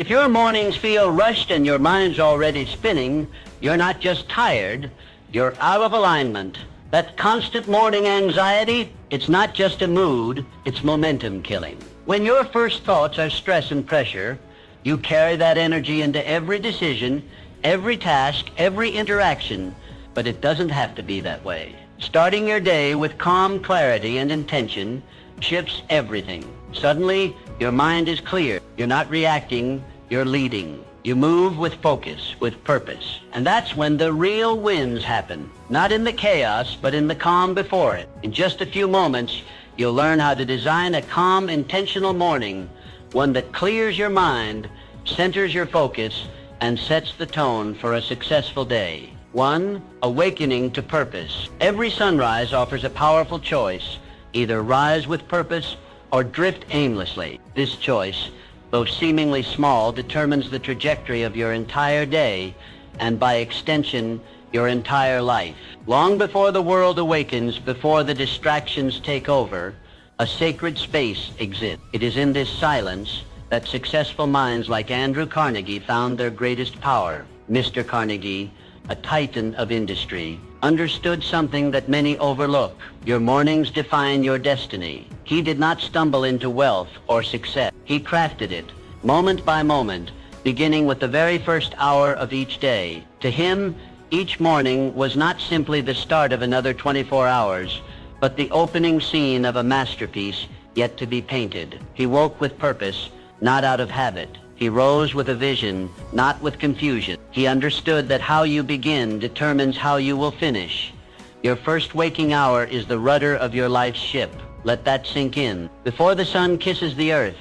If your mornings feel rushed and your mind's already spinning, you're not just tired, you're out of alignment. That constant morning anxiety, it's not just a mood, it's momentum killing. When your first thoughts are stress and pressure, you carry that energy into every decision, every task, every interaction, but it doesn't have to be that way. Starting your day with calm clarity and intention shifts everything. Suddenly, your mind is clear. You're not reacting, you're leading. You move with focus, with purpose. And that's when the real wins happen. Not in the chaos, but in the calm before it. In just a few moments, you'll learn how to design a calm, intentional morning, one that clears your mind, centers your focus, and sets the tone for a successful day. 1. Awakening to purpose. Every sunrise offers a powerful choice. Either rise with purpose or drift aimlessly. This choice, though seemingly small, determines the trajectory of your entire day and, by extension, your entire life. Long before the world awakens, before the distractions take over, a sacred space exists. It is in this silence that successful minds like Andrew Carnegie found their greatest power. Mr. Carnegie, a titan of industry, understood something that many overlook. Your mornings define your destiny. He did not stumble into wealth or success. He crafted it, moment by moment, beginning with the very first hour of each day. To him, each morning was not simply the start of another 24 hours, but the opening scene of a masterpiece yet to be painted. He woke with purpose, not out of habit. He rose with a vision, not with confusion. He understood that how you begin determines how you will finish. Your first waking hour is the rudder of your life's ship. Let that sink in. Before the sun kisses the earth,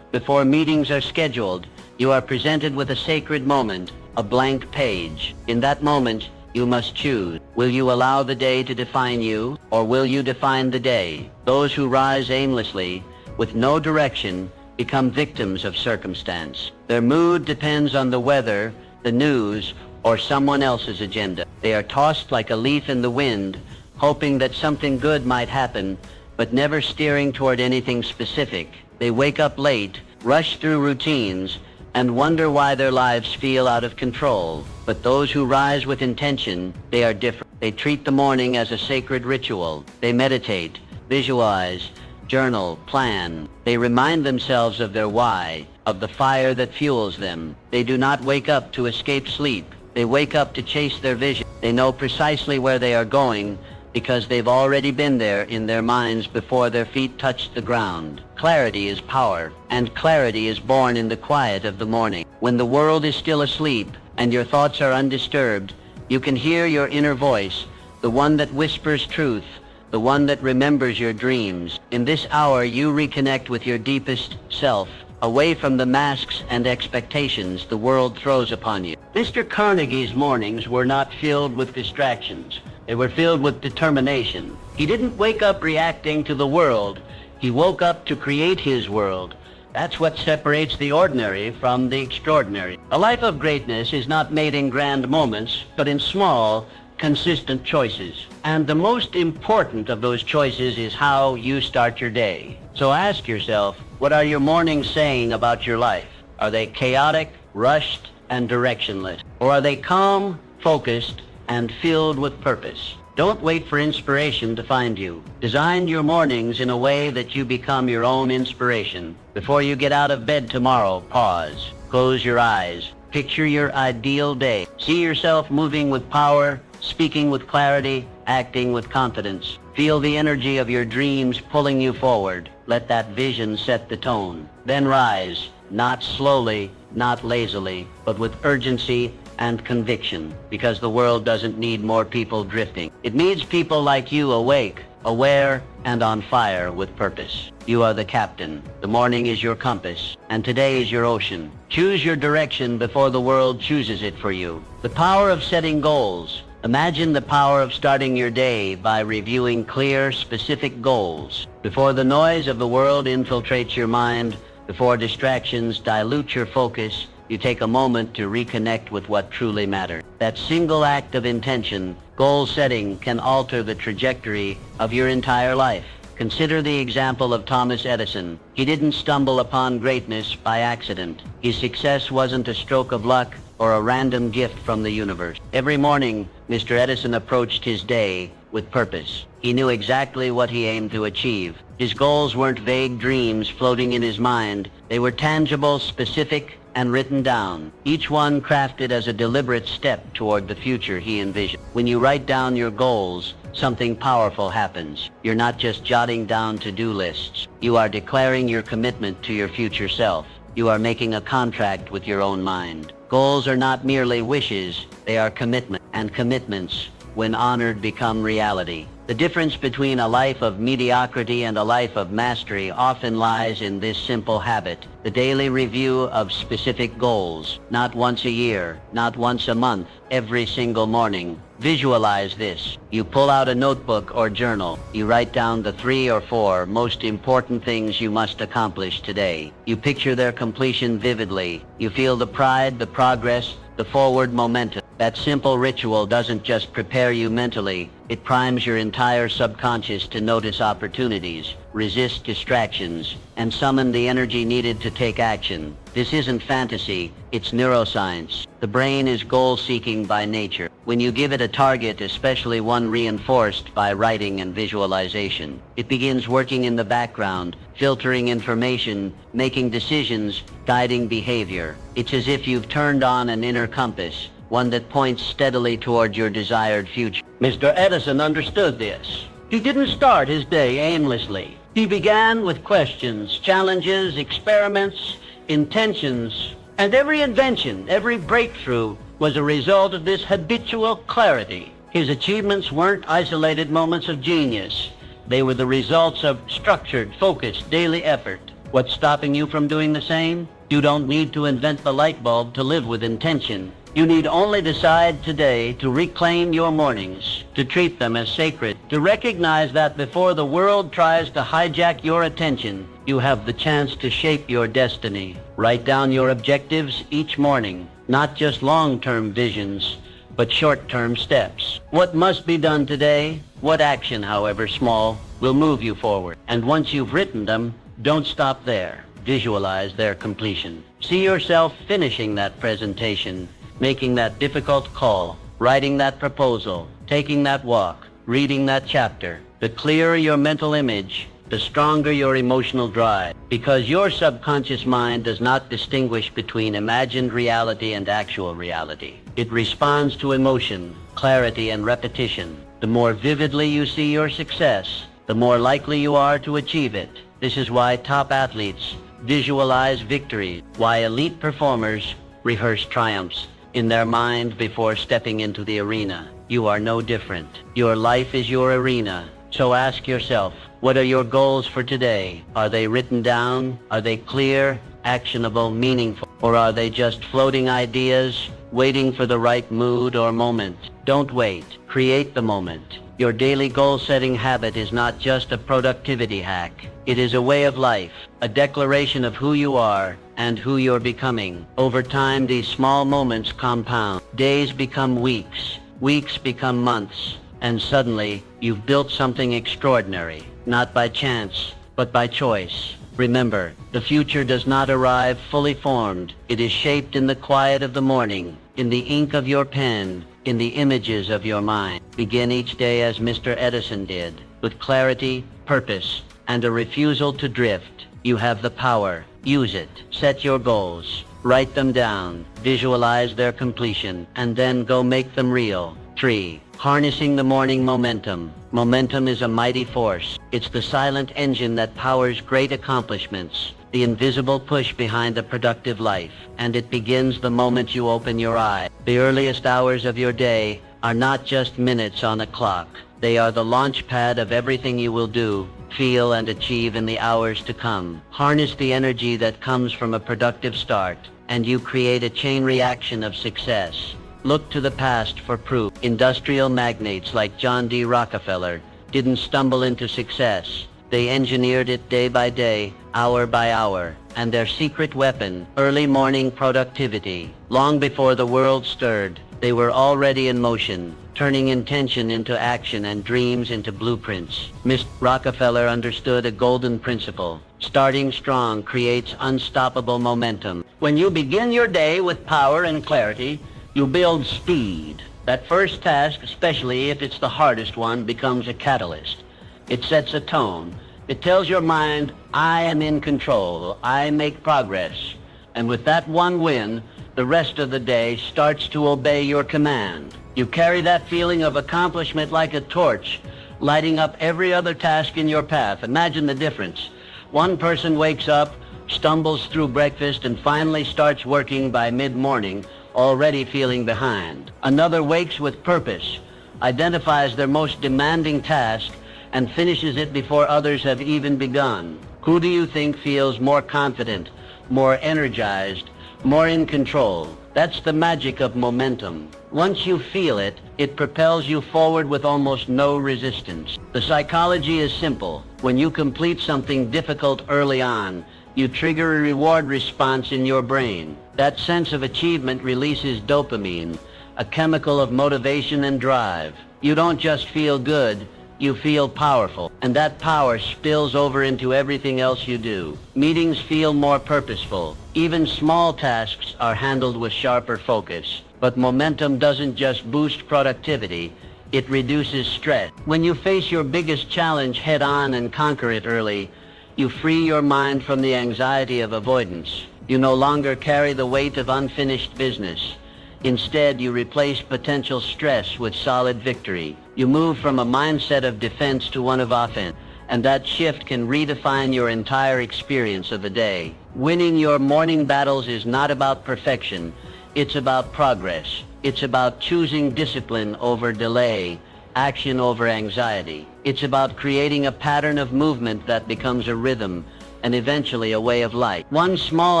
before meetings are scheduled, you are presented with a sacred moment, a blank page. In that moment, you must choose. Will you allow the day to define you, or will you define the day? Those who rise aimlessly, with no direction, become victims of circumstance. Their mood depends on the weather, the news, or someone else's agenda. They are tossed like a leaf in the wind, hoping that something good might happen, but never steering toward anything specific. They wake up late, rush through routines, and wonder why their lives feel out of control. But those who rise with intention, they are different. They treat the morning as a sacred ritual. They meditate, visualize, journal, plan. They remind themselves of their why, of the fire that fuels them. They do not wake up to escape sleep. They wake up to chase their vision. They know precisely where they are going because they've already been there in their minds before their feet touched the ground. Clarity is power, and clarity is born in the quiet of the morning. When the world is still asleep and your thoughts are undisturbed, you can hear your inner voice, the one that whispers truth, the one that remembers your dreams. In this hour, you reconnect with your deepest self, away from the masks and expectations the world throws upon you. Mr. Carnegie's mornings were not filled with distractions. They were filled with determination. He didn't wake up reacting to the world. He woke up to create his world. That's what separates the ordinary from the extraordinary. A life of greatness is not made in grand moments, but in small, consistent choices. And the most important of those choices is how you start your day. So ask yourself, what are your mornings saying about your life? Are they chaotic, rushed, and directionless? Or are they calm, focused, and filled with purpose? Don't wait for inspiration to find you. Design your mornings in a way that you become your own inspiration. Before you get out of bed tomorrow, pause. Close your eyes. Picture your ideal day. See yourself moving with power, speaking with clarity, acting with confidence. Feel the energy of your dreams pulling you forward. Let that vision set the tone. Then rise, not slowly, not lazily, but with urgency and conviction, because the world doesn't need more people drifting. It needs people like you awake, aware, and on fire with purpose. You are the captain. The morning is your compass, and today is your ocean. Choose your direction before the world chooses it for you. The power of setting goals. Imagine the power of starting your day by reviewing clear, specific goals. Before the noise of the world infiltrates your mind, before distractions dilute your focus, you take a moment to reconnect with what truly matters. That single act of intention, goal setting, can alter the trajectory of your entire life. Consider the example of Thomas Edison. He didn't stumble upon greatness by accident. His success wasn't a stroke of luck or a random gift from the universe. Every morning, Mr. Edison approached his day with purpose. He knew exactly what he aimed to achieve. His goals weren't vague dreams floating in his mind. They were tangible, specific, and written down, each one crafted as a deliberate step toward the future he envisioned. When you write down your goals, something powerful happens. You're not just jotting down to-do lists. You are declaring your commitment to your future self. You are making a contract with your own mind. Goals are not merely wishes, they are commitment, and commitments, when honored, become reality. The difference between a life of mediocrity and a life of mastery often lies in this simple habit, the daily review of specific goals, not once a year, not once a month, every single morning. Visualize this. You pull out a notebook or journal. You write down the 3 or 4 most important things you must accomplish today. You picture their completion vividly. You feel the pride, the progress, the forward momentum. That simple ritual doesn't just prepare you mentally, it primes your entire subconscious to notice opportunities, resist distractions, and summon the energy needed to take action. This isn't fantasy, it's neuroscience. The brain is goal-seeking by nature. When you give it a target, especially one reinforced by writing and visualization, it begins working in the background, filtering information, making decisions, guiding behavior. It's as if you've turned on an inner compass, one that points steadily toward your desired future. Mr. Edison understood this. He didn't start his day aimlessly. He began with questions, challenges, experiments, intentions, and every invention, every breakthrough was a result of this habitual clarity. His achievements weren't isolated moments of genius. They were the results of structured, focused, daily effort. What's stopping you from doing the same? You don't need to invent the light bulb to live with intention. You need only decide today to reclaim your mornings, to treat them as sacred, to recognize that before the world tries to hijack your attention, you have the chance to shape your destiny. Write down your objectives each morning, not just long-term visions, but short-term steps. What must be done today, what action, however small, will move you forward. And once you've written them, don't stop there. Visualize their completion. See yourself finishing that presentation, making that difficult call, writing that proposal, taking that walk, reading that chapter. The clearer your mental image, the stronger your emotional drive, because your subconscious mind does not distinguish between imagined reality and actual reality. It responds to emotion, clarity, and repetition. The more vividly you see your success, the more likely you are to achieve it. This is why top athletes visualize victories, why elite performers rehearse triumphs in their mind before stepping into the arena. You are no different. Your life is your arena. So ask yourself, what are your goals for today? Are they written down? Are they clear, actionable, meaningful? Or are they just floating ideas, waiting for the right mood or moment? Don't wait. Create the moment. Your daily goal-setting habit is not just a productivity hack. It is a way of life, a declaration of who you are and who you're becoming. Over time, these small moments compound. Days become weeks, weeks become months, and suddenly you've built something extraordinary, not by chance, but by choice. Remember, the future does not arrive fully formed. It is shaped in the quiet of the morning, in the ink of your pen, in the images of your mind. Begin each day as Mr. Edison did, with clarity, purpose, and a refusal to drift. You have the power. Use it. Set your goals. Write them down. Visualize their completion, and then go make them real. 3. Harnessing the morning momentum. Momentum is a mighty force. It's the silent engine that powers great accomplishments, the invisible push behind a productive life, and it begins the moment you open your eye. The earliest hours of your day are not just minutes on a clock. They are the launch pad of everything you will do, feel, and achieve in the hours to come. Harness the energy that comes from a productive start, and you create a chain reaction of success. Look to the past for proof. Industrial magnates like John D. Rockefeller didn't stumble into success. They engineered it day by day, hour by hour, and their secret weapon, early morning productivity. Long before the world stirred, They were already in motion, turning intention into action and dreams into blueprints. Mr. Rockefeller understood a golden principle. Starting strong creates unstoppable momentum. When you begin your day with power and clarity, you build speed. That first task, especially if it's the hardest one, becomes a catalyst. It sets a tone. It tells your mind, I am in control. I make progress. And with that one win, the rest of the day starts to obey your command. You carry that feeling of accomplishment like a torch, lighting up every other task in your path. Imagine the difference. One person wakes up, stumbles through breakfast, and finally starts working by mid-morning, already feeling behind. Another wakes with purpose, identifies their most demanding task, and finishes it before others have even begun. Who do you think feels more confident, more energized, more in control? That's the magic of momentum. Once you feel it, it propels you forward with almost no resistance. The psychology is simple. When you complete something difficult early on, you trigger a reward response in your brain. That sense of achievement releases dopamine, a chemical of motivation and drive. You don't just feel good, you feel powerful, and that power spills over into everything else you do. Meetings feel more purposeful. Even small tasks are handled with sharper focus. But momentum doesn't just boost productivity, it reduces stress. When you face your biggest challenge head on and conquer it early, you free your mind from the anxiety of avoidance. You no longer carry the weight of unfinished business. Instead, you replace potential stress with solid victory. You move from a mindset of defense to one of offense, and that shift can redefine your entire experience of the day. Winning your morning battles is not about perfection. It's about progress. It's about choosing discipline over delay, action over anxiety. It's about creating a pattern of movement that becomes a rhythm, and eventually a way of life. One small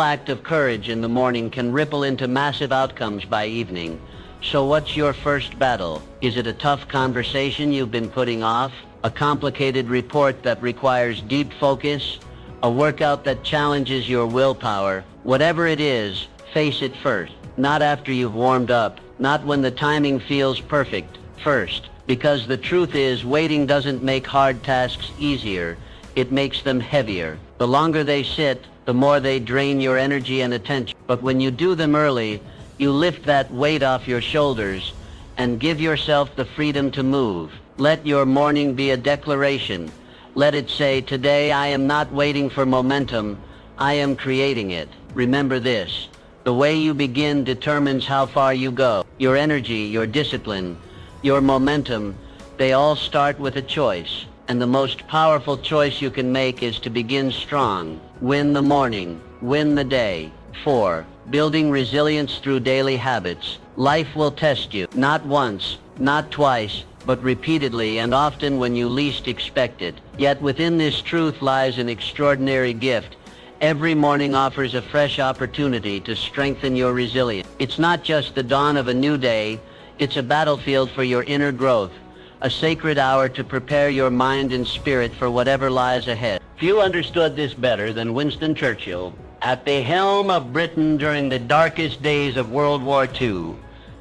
act of courage in the morning can ripple into massive outcomes by evening. So what's your first battle? Is it a tough conversation you've been putting off? A complicated report that requires deep focus? A workout that challenges your willpower? Whatever it is, face it first. Not after you've warmed up. Not when the timing feels perfect. First. Because the truth is, waiting doesn't make hard tasks easier. It makes them heavier. The longer they sit, the more they drain your energy and attention. But when you do them early, you lift that weight off your shoulders and give yourself the freedom to move. Let your morning be a declaration. Let it say, today I am not waiting for momentum, I am creating it. Remember this, the way you begin determines how far you go. Your energy, your discipline, your momentum, they all start with a choice. And the most powerful choice you can make is to begin strong. Win the morning. Win the day. 4. Building resilience through daily habits. Life will test you. Not once, not twice, but repeatedly and often when you least expect it. Yet within this truth lies an extraordinary gift. Every morning offers a fresh opportunity to strengthen your resilience. It's not just the dawn of a new day. It's a battlefield for your inner growth. A sacred hour to prepare your mind and spirit for whatever lies ahead. Few understood this better than Winston Churchill. At the helm of Britain during the darkest days of World War II,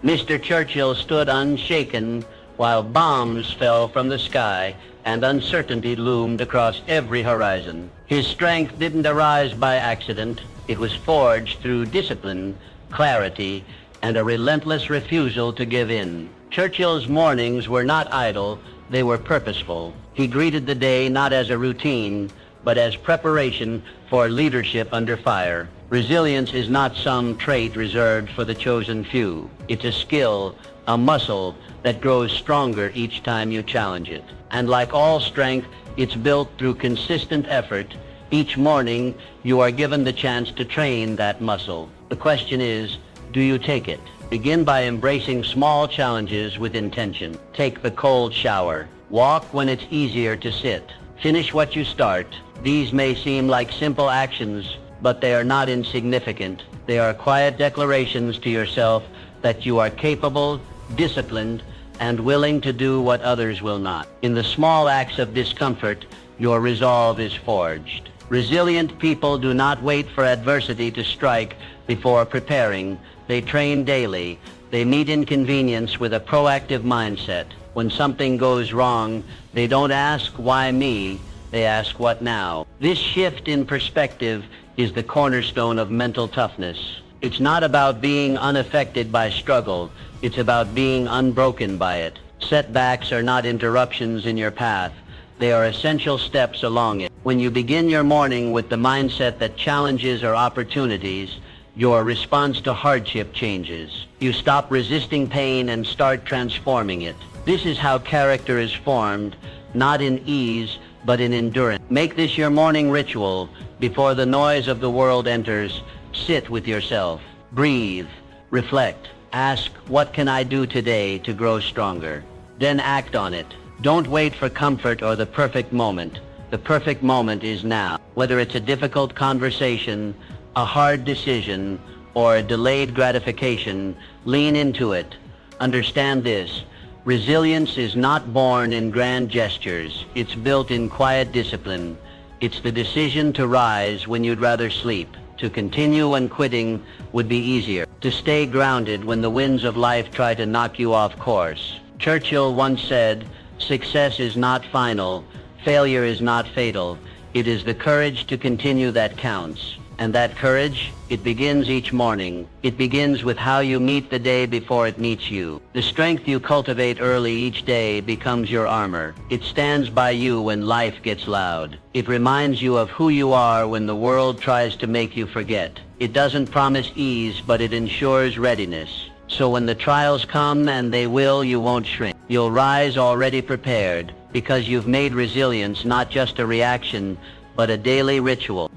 Mr. Churchill stood unshaken while bombs fell from the sky and uncertainty loomed across every horizon. His strength didn't arise by accident. It was forged through discipline, clarity, and a relentless refusal to give in. Churchill's mornings were not idle, they were purposeful. He greeted the day not as a routine, but as preparation for leadership under fire. Resilience is not some trait reserved for the chosen few. It's a skill, a muscle that grows stronger each time you challenge it. And like all strength, it's built through consistent effort. Each morning, you are given the chance to train that muscle. The question is, do you take it? Begin by embracing small challenges with intention. Take the cold shower. Walk when it's easier to sit. Finish what you start. These may seem like simple actions, but they are not insignificant. They are quiet declarations to yourself that you are capable, disciplined, and willing to do what others will not. In the small acts of discomfort, your resolve is forged. Resilient people do not wait for adversity to strike before preparing. They train daily. They meet inconvenience with a proactive mindset. When something goes wrong, they don't ask, why me? They ask, what now? This shift in perspective is the cornerstone of mental toughness. It's not about being unaffected by struggle. It's about being unbroken by it. Setbacks are not interruptions in your path. They are essential steps along it. When you begin your morning with the mindset that challenges are opportunities, your response to hardship changes. You stop resisting pain and start transforming it. This is how character is formed, not in ease, but in endurance. Make this your morning ritual. Before the noise of the world enters, sit with yourself. Breathe. Reflect. Ask, what can I do today to grow stronger? Then act on it. Don't wait for comfort or the perfect moment. The perfect moment is now. Whether it's a difficult conversation, a hard decision, or a delayed gratification, lean into it. Understand this. Resilience is not born in grand gestures. It's built in quiet discipline. It's the decision to rise when you'd rather sleep. To continue when quitting would be easier. To stay grounded when the winds of life try to knock you off course. Churchill once said, "Success is not final. Failure is not fatal. It is the courage to continue that counts." And that courage, it begins each morning. It begins with how you meet the day before it meets you. The strength you cultivate early each day becomes your armor. It stands by you when life gets loud. It reminds you of who you are when the world tries to make you forget. It doesn't promise ease, but it ensures readiness. So when the trials come, and they will, you won't shrink. You'll rise already prepared, because you've made resilience not just a reaction, but a daily ritual.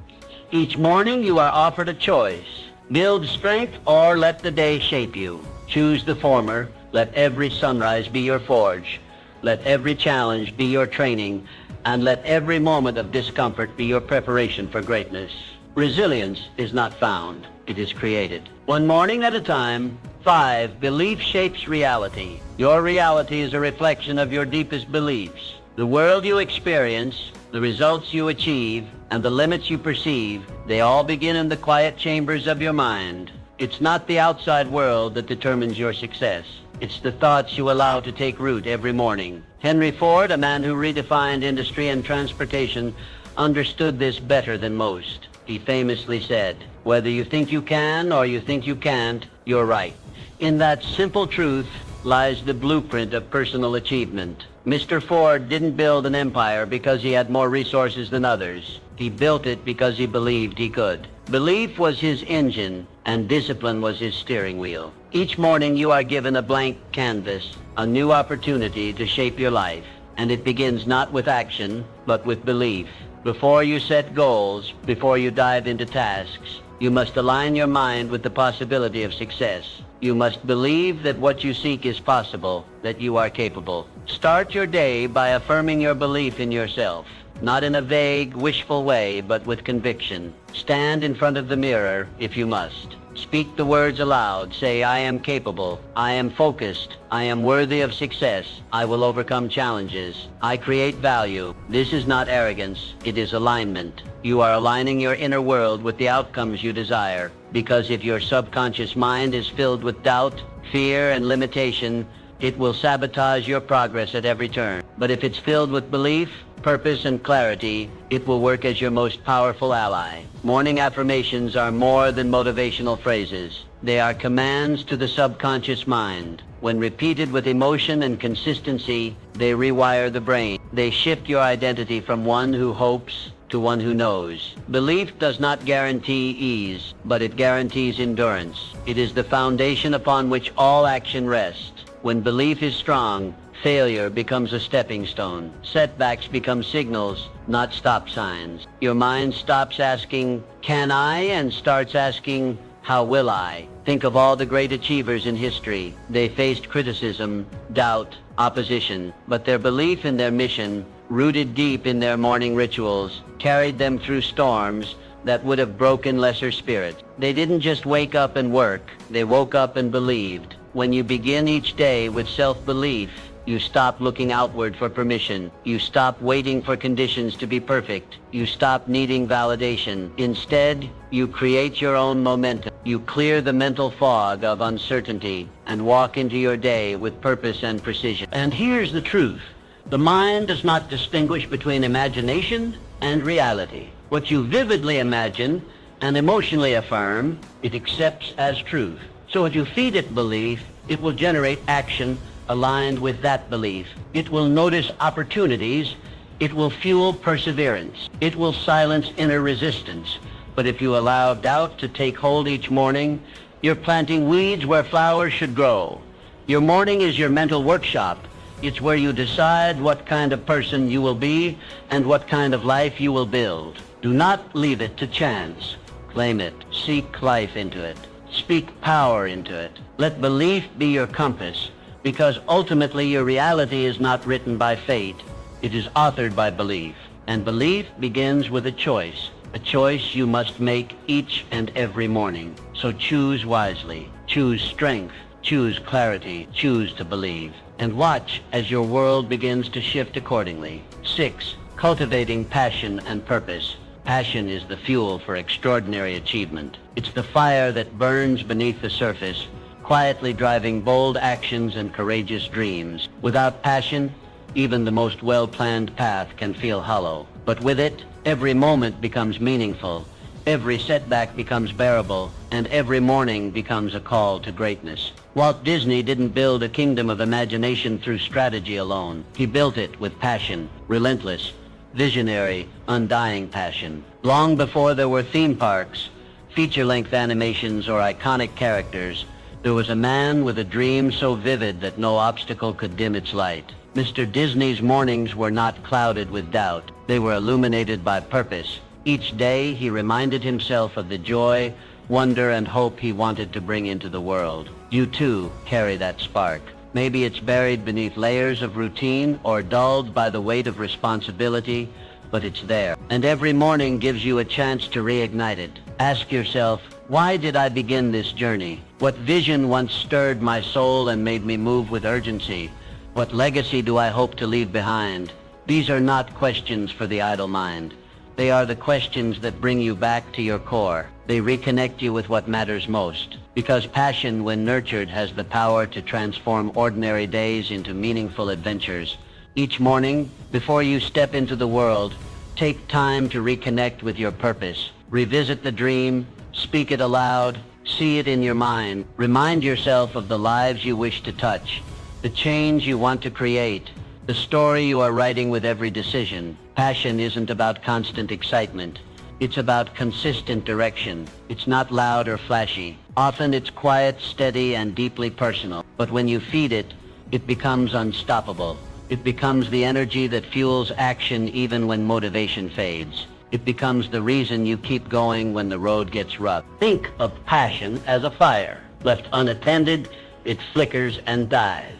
Each morning you are offered a choice. Build strength or let the day shape you. Choose the former. Let every sunrise be your forge. Let every challenge be your training. And let every moment of discomfort be your preparation for greatness. Resilience is not found. It is created. One morning at a time. 5. Belief shapes reality. Your reality is a reflection of your deepest beliefs. The world you experience, the results you achieve, and the limits you perceive, they all begin in the quiet chambers of your mind. It's not the outside world that determines your success. It's the thoughts you allow to take root every morning. Henry Ford, a man who redefined industry and transportation, understood this better than most. He famously said, "Whether you think you can or you think you can't, you're right." In that simple truth lies the blueprint of personal achievement. Mr. Ford didn't build an empire because he had more resources than others. He built it because he believed he could. Belief was his engine, and discipline was his steering wheel. Each morning you are given a blank canvas, a new opportunity to shape your life. And it begins not with action, but with belief. Before you set goals, before you dive into tasks, you must align your mind with the possibility of success. You must believe that what you seek is possible, that you are capable. Start your day by affirming your belief in yourself, not in a vague, wishful way, but with conviction. Stand in front of the mirror if you must. Speak the words aloud. Say, "I am capable. I am focused. I am worthy of success. I will overcome challenges. I create value." This is not arrogance. It is alignment. You are aligning your inner world with the outcomes you desire. Because if your subconscious mind is filled with doubt, fear, and limitation, it will sabotage your progress at every turn. But if it's filled with belief, purpose, and clarity, it will work as your most powerful ally. Morning affirmations are more than motivational phrases. They are commands to the subconscious mind. When repeated with emotion and consistency, they rewire the brain. They shift your identity from one who hopes to one who knows. Belief does not guarantee ease, but it guarantees endurance. It is the foundation upon which all action rests. When belief is strong, failure becomes a stepping stone. Setbacks become signals, not stop signs. Your mind stops asking, "Can I?" and starts asking, "How will I?" Think of all the great achievers in history. They faced criticism, doubt, opposition, but their belief in their mission, rooted deep in their morning rituals, carried them through storms that would have broken lesser spirits. They didn't just wake up and work. They woke up and believed. When you begin each day with self-belief, You stop looking outward for permission. You stop waiting for conditions to be perfect. You stop needing validation. Instead, you create your own momentum. You clear the mental fog of uncertainty and walk into your day with purpose and precision. And here's the truth. The mind does not distinguish between imagination and reality. What you vividly imagine and emotionally affirm, it accepts as truth. So if you feed it belief, it will generate action aligned with that belief. It will notice opportunities. It will fuel perseverance. It will silence inner resistance. But if you allow doubt to take hold each morning, you're planting weeds where flowers should grow. Your morning is your mental workshop. It's where you decide what kind of person you will be and what kind of life you will build. Do not leave it to chance. Claim it. Seek life into it. Speak power into it. Let belief be your compass, because ultimately your reality is not written by fate. It is authored by belief. And belief begins with a choice you must make each and every morning. So choose wisely. Choose strength. Choose clarity. Choose to believe. And watch as your world begins to shift accordingly. 6. Cultivating passion and purpose. Passion is the fuel for extraordinary achievement. It's the fire that burns beneath the surface, quietly driving bold actions and courageous dreams. Without passion, even the most well-planned path can feel hollow. But with it, every moment becomes meaningful, every setback becomes bearable, and every morning becomes a call to greatness. Walt Disney didn't build a kingdom of imagination through strategy alone. He built it with passion, relentless, visionary, undying passion. Long before there were theme parks, feature-length animations, or iconic characters, there was a man with a dream so vivid that no obstacle could dim its light. Mr. Disney's mornings were not clouded with doubt. They were illuminated by purpose. Each day he reminded himself of the joy, wonder, and hope he wanted to bring into the world. You too carry that spark. Maybe it's buried beneath layers of routine or dulled by the weight of responsibility, but it's there. And every morning gives you a chance to reignite it. Ask yourself, why did I begin this journey? What vision once stirred my soul and made me move with urgency? What legacy do I hope to leave behind? These are not questions for the idle mind. They are the questions that bring you back to your core. They reconnect you with what matters most. Because passion, when nurtured, has the power to transform ordinary days into meaningful adventures. Each morning, before you step into the world, take time to reconnect with your purpose. Revisit the dream, speak it aloud, see it in your mind. Remind yourself of the lives you wish to touch, the change you want to create, the story you are writing with every decision. Passion isn't about constant excitement. It's about consistent direction. It's not loud or flashy. Often it's quiet, steady, and deeply personal. But when you feed it, it becomes unstoppable. It becomes the energy that fuels action even when motivation fades. It becomes the reason you keep going when the road gets rough. Think of passion as a fire. Left unattended, it flickers and dies.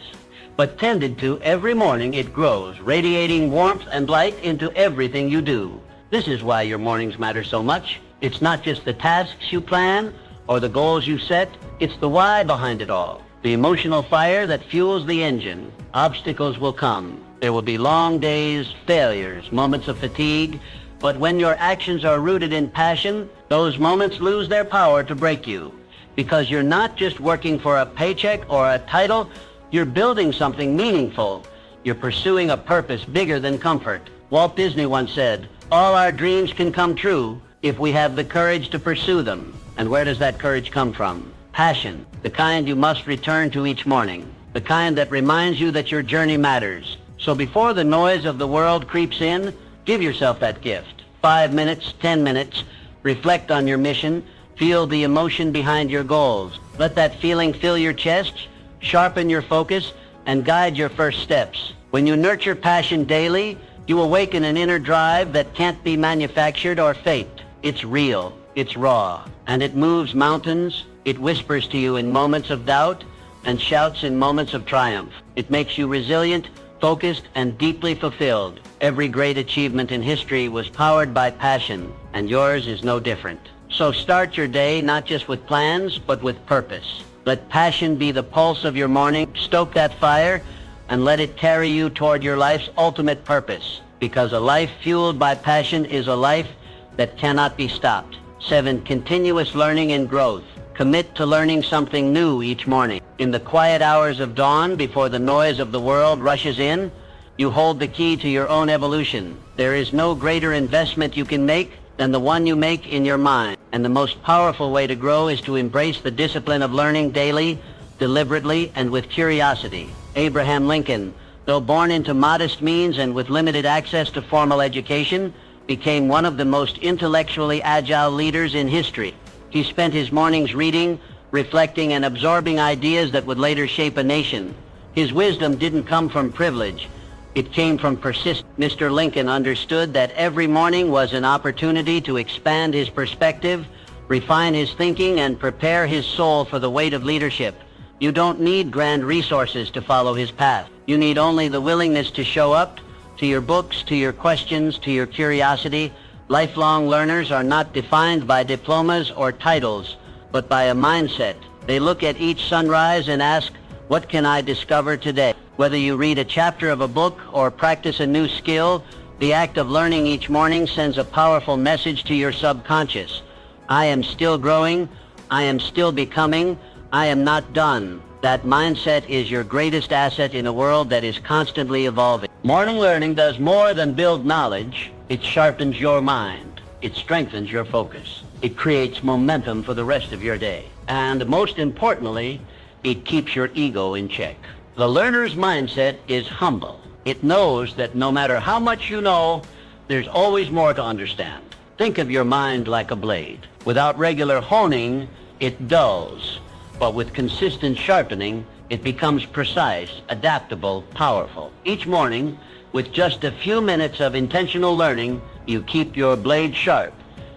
But tended to every morning, it grows, radiating warmth and light into everything you do. This is why your mornings matter so much. It's not just the tasks you plan or the goals you set. It's the why behind it all. The emotional fire that fuels the engine. Obstacles will come. There will be long days, failures, moments of fatigue. But when your actions are rooted in passion, those moments lose their power to break you. Because you're not just working for a paycheck or a title. You're building something meaningful. You're pursuing a purpose bigger than comfort. Walt Disney once said, all our dreams can come true if we have the courage to pursue them. And where does that courage come from? Passion, the kind you must return to each morning, the kind that reminds you that your journey matters. So before the noise of the world creeps in, give yourself that gift. 5 minutes, 10 minutes, reflect on your mission, feel the emotion behind your goals. Let that feeling fill your chest, sharpen your focus, and guide your first steps. When you nurture passion daily, you awaken an inner drive that can't be manufactured or faked. It's real, it's raw, and it moves mountains. It whispers to you in moments of doubt and shouts in moments of triumph. It makes you resilient, focused, and deeply fulfilled. Every great achievement in history was powered by passion, and yours is no different. So start your day not just with plans, but with purpose. Let passion be the pulse of your morning. Stoke that fire. and let it carry you toward your life's ultimate purpose, because a life fueled by passion is a life that cannot be stopped. 7. Continuous learning and growth. Commit to learning something new each morning. In the quiet hours of dawn, before the noise of the world rushes in, you hold the key to your own evolution. There is no greater investment you can make than the one you make in your mind. And the most powerful way to grow is to embrace the discipline of learning daily, deliberately, and with curiosity. Abraham Lincoln, though born into modest means and with limited access to formal education, became one of the most intellectually agile leaders in history. He spent his mornings reading, reflecting, and absorbing ideas that would later shape a nation. His wisdom didn't come from privilege. It came from persistence. Mr. Lincoln understood that every morning was an opportunity to expand his perspective, refine his thinking, and prepare his soul for the weight of leadership. You don't need grand resources to follow his path. You need only the willingness to show up, to your books, to your questions, to your curiosity. Lifelong learners are not defined by diplomas or titles, but by a mindset. They look at each sunrise and ask, what can I discover today? Whether you read a chapter of a book or practice a new skill, the act of learning each morning sends a powerful message to your subconscious. I am still growing. I am still becoming. I am not done. That mindset is your greatest asset in a world that is constantly evolving. Morning learning does more than build knowledge. It sharpens your mind. It strengthens your focus. It creates momentum for the rest of your day. And most importantly, it keeps your ego in check. The learner's mindset is humble. It knows that no matter how much you know, there's always more to understand. Think of your mind like a blade. Without regular honing, it dulls. But with consistent sharpening, it becomes precise, adaptable, powerful. Each morning, with just a few minutes of intentional learning, you keep your blade sharp.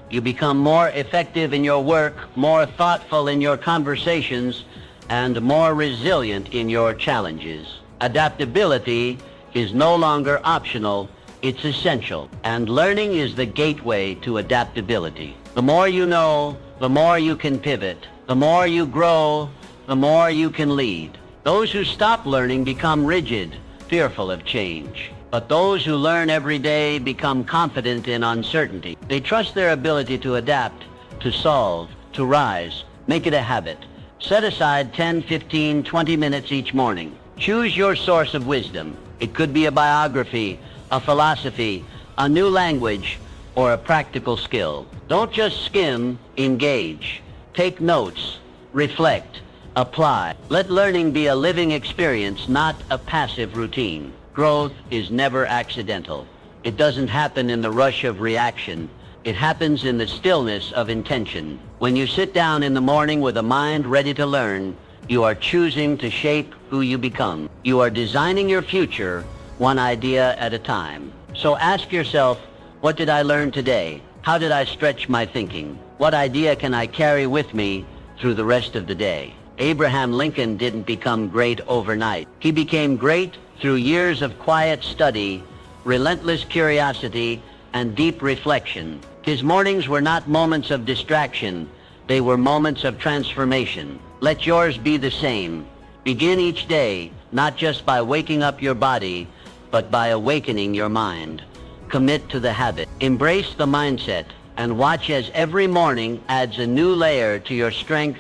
You become more effective in your work, more thoughtful in your conversations, and more resilient in your challenges. Adaptability is no longer optional, it's essential. And learning is the gateway to adaptability. The more you know, the more you can pivot. The more you grow, the more you can lead. Those who stop learning become rigid, fearful of change. But those who learn every day become confident in uncertainty. They trust their ability to adapt, to solve, to rise. Make it a habit. Set aside 10, 15, 20 minutes each morning. Choose your source of wisdom. It could be a biography, a philosophy, a new language, or a practical skill. Don't just skim, engage. Take notes, reflect, apply. Let learning be a living experience, not a passive routine. Growth is never accidental. It doesn't happen in the rush of reaction. It happens in the stillness of intention. When you sit down in the morning with a mind ready to learn, you are choosing to shape who you become. You are designing your future one idea at a time. So ask yourself, what did I learn today? How did I stretch my thinking? What idea can I carry with me through the rest of the day? Abraham Lincoln didn't become great overnight. He became great through years of quiet study, relentless curiosity, and deep reflection. His mornings were not moments of distraction. They were moments of transformation. Let yours be the same. Begin each day, not just by waking up your body, but by awakening your mind. Commit to the habit. Embrace the mindset, and watch as every morning adds a new layer to your strength,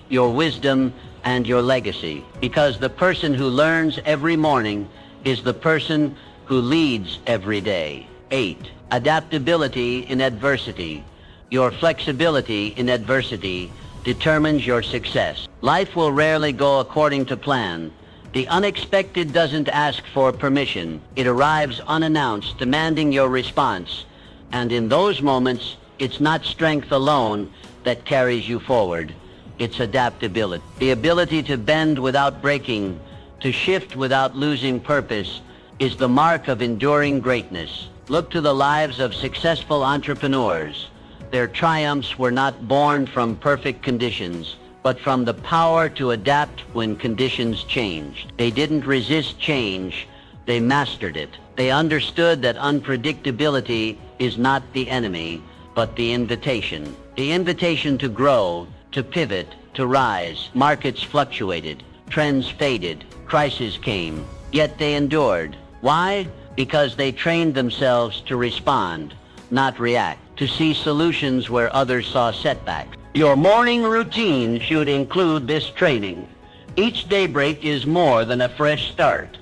your wisdom, and your legacy. Because the person who learns every morning is the person who leads every day. 8. Adaptability in adversity. Your flexibility in adversity determines your success. Life will rarely go according to plan. The unexpected doesn't ask for permission. It arrives unannounced, demanding your response. And in those moments, it's not strength alone that carries you forward. It's adaptability. The ability to bend without breaking, to shift without losing purpose, is the mark of enduring greatness. Look to the lives of successful entrepreneurs. Their triumphs were not born from perfect conditions, but from the power to adapt when conditions changed. They didn't resist change, they mastered it. They understood that unpredictability is not the enemy, but the invitation. The invitation to grow, to pivot, to rise. Markets fluctuated, trends faded, crises came, yet they endured. Why? Because they trained themselves to respond, not react, to see solutions where others saw setbacks. Your morning routine should include this training. Each daybreak is more than a fresh start.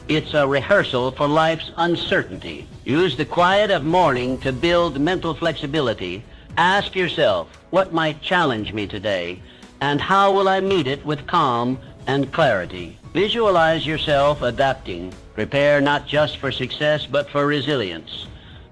It's a rehearsal for life's uncertainty. Use the quiet of morning to build mental flexibility. Ask yourself, what might challenge me today, and how will I meet it with calm and clarity? Visualize yourself adapting. Prepare not just for success, but for resilience.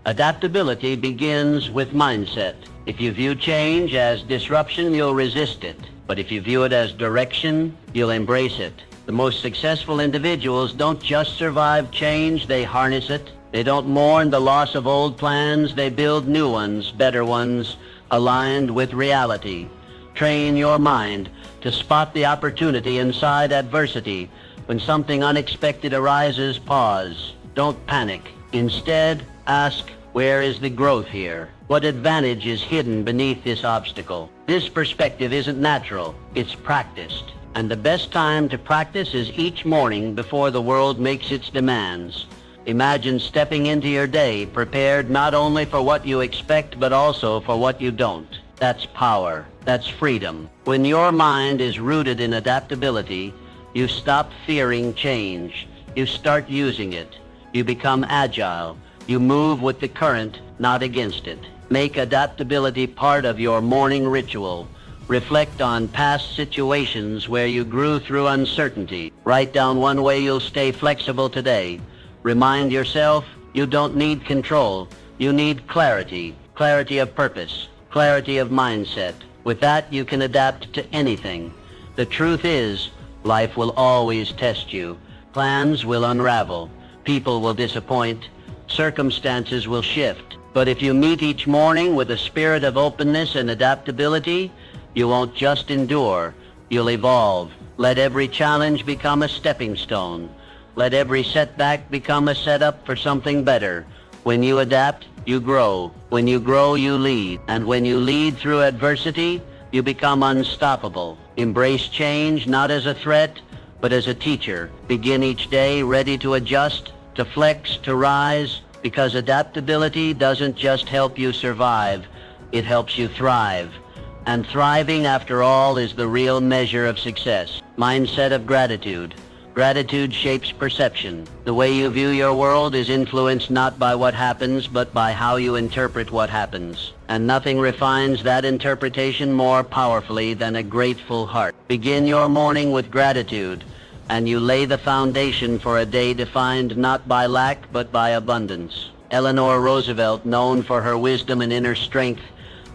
Adaptability begins with mindset. If you view change as disruption, you'll resist it. But if you view it as direction, you'll embrace it. The most successful individuals don't just survive change, they harness it. They don't mourn the loss of old plans, they build new ones, better ones, aligned with reality. Train your mind to spot the opportunity inside adversity. When something unexpected arises, pause. Don't panic. Instead, ask, where is the growth here? What advantage is hidden beneath this obstacle? This perspective isn't natural, it's practiced. And the best time to practice is each morning before the world makes its demands. Imagine stepping into your day prepared not only for what you expect, but also for what you don't. That's power. That's freedom. When your mind is rooted in adaptability, you stop fearing change. You start using it. You become agile. You move with the current, not against it. Make adaptability part of your morning ritual. Reflect on past situations where you grew through uncertainty. Write down one way you'll stay flexible today. Remind yourself you don't need control. You need clarity. Clarity of purpose. Clarity of mindset. With that, you can adapt to anything. The truth is, life will always test you. Plans will unravel. People will disappoint. Circumstances will shift. But if you meet each morning with a spirit of openness and adaptability, you won't just endure, you'll evolve. Let every challenge become a stepping stone. Let every setback become a setup for something better. When you adapt, you grow. When you grow, you lead. And when you lead through adversity, you become unstoppable. Embrace change not as a threat, but as a teacher. Begin each day ready to adjust, to flex, to rise, because adaptability doesn't just help you survive, it helps you thrive. And thriving, after all, is the real measure of success. Mindset of gratitude. Gratitude shapes perception. The way you view your world is influenced not by what happens, but by how you interpret what happens. And nothing refines that interpretation more powerfully than a grateful heart. Begin your morning with gratitude, and you lay the foundation for a day defined not by lack, but by abundance. Eleanor Roosevelt, known for her wisdom and inner strength,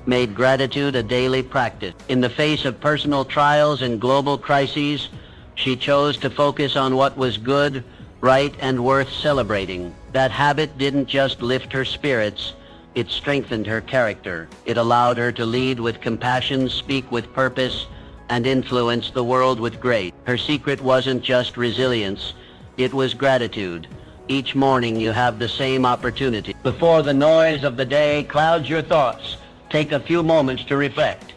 made gratitude a daily practice. In the face of personal trials and global crises, she chose to focus on what was good, right, and worth celebrating. That habit didn't just lift her spirits, it strengthened her character. It allowed her to lead with compassion, speak with purpose, and influence the world with grace. Her secret wasn't just resilience, it was gratitude. Each morning you have the same opportunity. Before the noise of the day clouds your thoughts, take a few moments to reflect.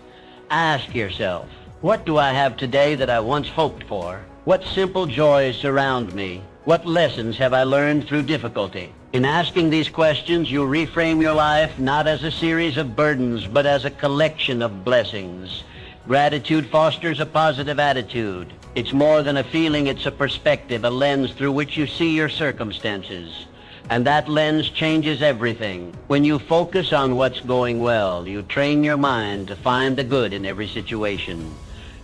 Ask yourself, what do I have today that I once hoped for? What simple joys surround me? What lessons have I learned through difficulty? In asking these questions, you reframe your life not as a series of burdens, but as a collection of blessings. Gratitude fosters a positive attitude. It's more than a feeling, it's a perspective, a lens through which you see your circumstances. And that lens changes everything. When you focus on what's going well, you train your mind to find the good in every situation.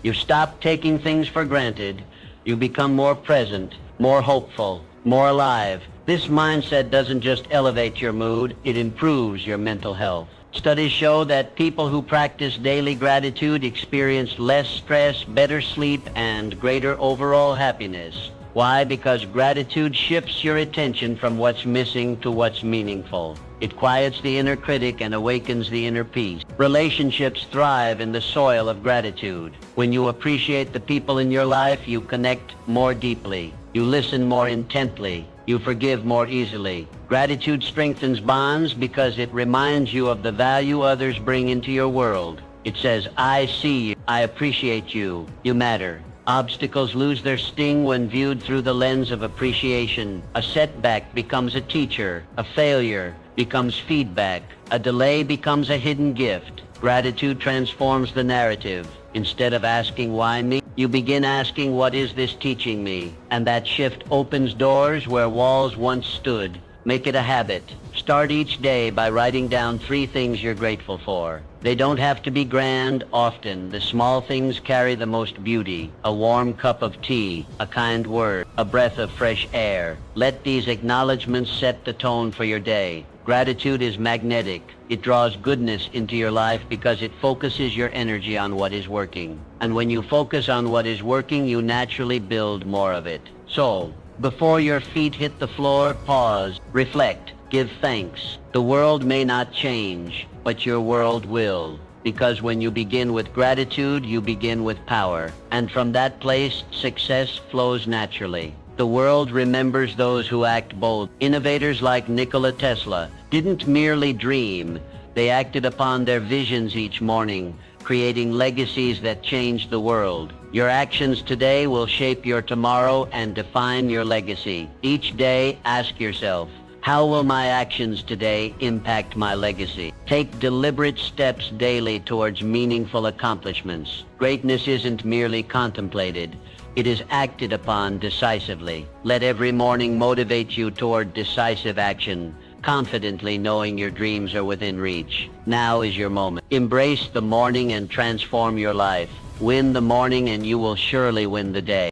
You stop taking things for granted. You become more present, more hopeful, more alive. This mindset doesn't just elevate your mood, it improves your mental health. Studies show that people who practice daily gratitude experience less stress, better sleep, and greater overall happiness. Why? Because gratitude shifts your attention from what's missing to what's meaningful. It quiets the inner critic and awakens the inner peace. Relationships thrive in the soil of gratitude. When you appreciate the people in your life, you connect more deeply. You listen more intently. You forgive more easily. Gratitude strengthens bonds because it reminds you of the value others bring into your world. It says, I see you, I appreciate you, you matter. Obstacles lose their sting when viewed through the lens of appreciation. A setback becomes a teacher. A failure becomes feedback. A delay becomes a hidden gift. Gratitude transforms the narrative. Instead of asking why me, you begin asking what is this teaching me? And that shift opens doors where walls once stood. Make it a habit. Start each day by writing down 3 things you're grateful for. They don't have to be grand. Often, the small things carry the most beauty. A warm cup of tea, a kind word, a breath of fresh air. Let these acknowledgments set the tone for your day. Gratitude is magnetic. It draws goodness into your life because it focuses your energy on what is working. And when you focus on what is working, you naturally build more of it. So, before your feet hit the floor, pause, reflect, give thanks. The world may not change, but your world will. Because when you begin with gratitude, you begin with power. And from that place, success flows naturally. The world remembers those who act bold. Innovators like Nikola Tesla didn't merely dream. They acted upon their visions each morning, creating legacies that changed the world. Your actions today will shape your tomorrow and define your legacy. Each day, ask yourself, how will my actions today impact my legacy? Take deliberate steps daily towards meaningful accomplishments. Greatness isn't merely contemplated. It is acted upon decisively. Let every morning motivate you toward decisive action, confidently knowing your dreams are within reach. Now is your moment. Embrace the morning and transform your life. Win the morning and you will surely win the day.